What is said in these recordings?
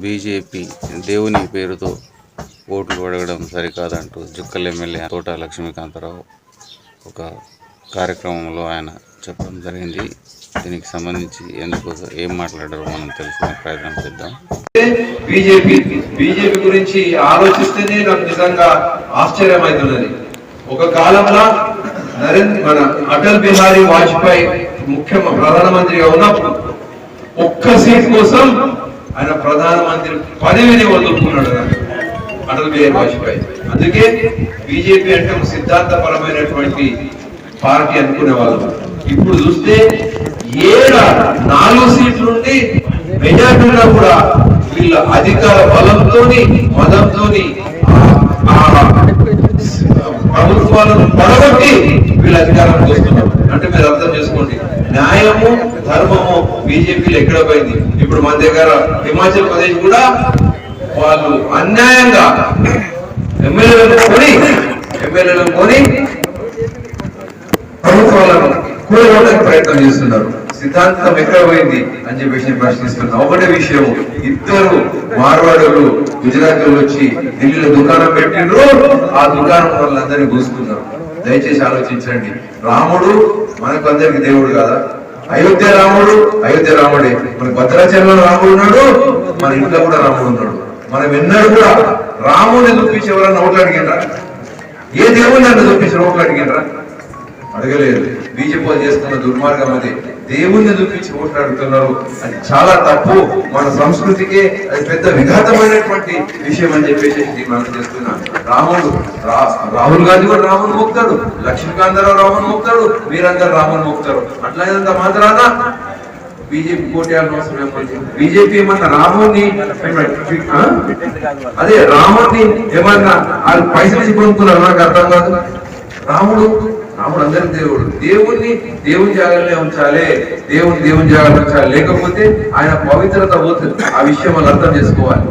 BJP దేవుని పేరుతో ఓట్లు అడగడం సరికాదంటూ జుక్కల్ ఎమ్మెల్యే తోట లక్ష్మీకాంతరావు ఒక కార్యక్రమంలో ఆయన చెప్పడం జరిగింది. దీనికి సంబంధించి ఎందుకు ఏం మాట్లాడారో మనం తెలుసుకునే ప్రయత్నం చేద్దాం. బీజేపీ గురించి ఆలోచిస్తేనే నాకు నిజంగా ఆశ్చర్యమవుతున్నది. ఒక కాలంలో మన అటల్ బిహారీ వాజ్పేయి ప్రధానమంత్రిగా ఉన్నప్పుడు ఒక్క సీట్ కోసం ఆయన ప్రధానమంత్రి పదవిని వదులుకున్నాడు అటల్ బిహారీ వాజ్పేయి. అందుకే బీజేపీ అంటే ఒక సిద్ధాంతపరమైనటువంటి పార్టీ అనుకునే వాళ్ళు. ఇప్పుడు చూస్తే 4 సీట్ల నుండి మెజార్టీలో కూడా వీళ్ళ అధికార బలంతోని మదంతోని ప్రభుత్వాలను పడగొట్టి వీళ్ళ అధికారం చేస్తున్నారు. అంటే మీరు అర్థం చేసుకోండి, న్యాయము ధర్మము బీజేపీలో ఎక్కడ పోయింది. ఇప్పుడు మన దగ్గర హిమాచల్ ప్రదేశ్ కూడా వాళ్ళు అన్యాయంగా ఎమ్మెల్యేలను కొని ప్రభుత్వాలను కూడగొట్టడానికి ప్రయత్నం చేస్తున్నారు. సిద్ధాంతం ఎక్కడ పోయింది అని చెప్పేసి ప్రశ్నిస్తున్నా. ఒకటే విషయం, 2 మార్వాడులు గుజరాత్ వచ్చి ఢిల్లీలో దుకాణం పెట్టిండ్రు. ఆ దుకాణం వాళ్ళందరినీ కూసుకున్నారు. దయచేసి ఆలోచించండి. రాముడు మనకు అందరికి దేవుడు కాదా? అయోధ్య రాముడే. మన భద్రాచలంలో రాముడు ఉన్నాడు, మన ఇంట్లో కూడా రాముడు ఉన్నాడు. మనం ఎన్నడూ కూడా రాముడిని చూపించి ఎవరన్నా ఓట్లు అడిగిండ్రా? ఏ దేవుడిని అన్న చూపించి ఓట్లు అడిగిండ్రా? అడగలేదు. బీజేపీ చేస్తున్న దుర్మార్గం అది. దేవుణ్ణి చూపించి ఓట్లాడుతున్నారు. అది చాలా తప్పు. మన సంస్కృతికే అది పెద్ద విఘాతమైనటువంటి విషయం అని చెప్పేసి మనం చేస్తున్నాం. రాహుల్ గాంధీ కూడా రాముని మొక్కుతాడు, లక్ష్మీకాంతరావు రాముని మొక్కుతాడు, మీరందరూ రాముని మొక్కుతారు. అట్లయినంత మాత్రాన బీజేపీ కోట్యాలను అవసరం ఏమంది? బీజేపీ ఏమన్నా రాముని ఏమన్నా వాళ్ళు పైసలు ఇచ్చి పొందుతున్నారు? నాకు అర్థం కాదు. రాముడు అందరి దేవుని జాగాలనే ఉంచాలి, దేవుని జాగాలో ఉంచాలి. లేకపోతే ఆయన పవిత్రత పోతుంది. ఆ విషయం వాళ్ళు అర్థం చేసుకోవాలి.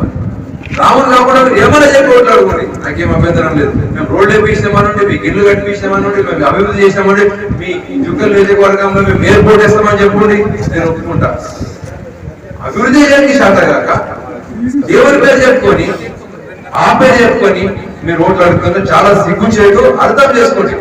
రాముడు కాకుండా ఏమైనా చెప్పి మరి నాకేం అభ్యంతరం లేదు. మేము రోడ్లు వేపిస్తామనంటే, మీకు ఇల్లు కట్టిపిస్తామనంటే, మేము అభివృద్ధి చేస్తామంటే, మీ జుక్కల్ నియోజకవర్గంలో మేము ఎయిర్పోర్ట్ వేస్తామని చెప్పండి, నేను ఒప్పుకుంటా. అభివృద్ధి చేయడానికి శాత కాక దేవుని పేరు చెప్పుకొని ఆ పేరు చెప్పుకొని మీరు ఓట్లు అడుగుతున్నారు. చాలా సిగ్గు చేయదు. అర్థం చేసుకోండి.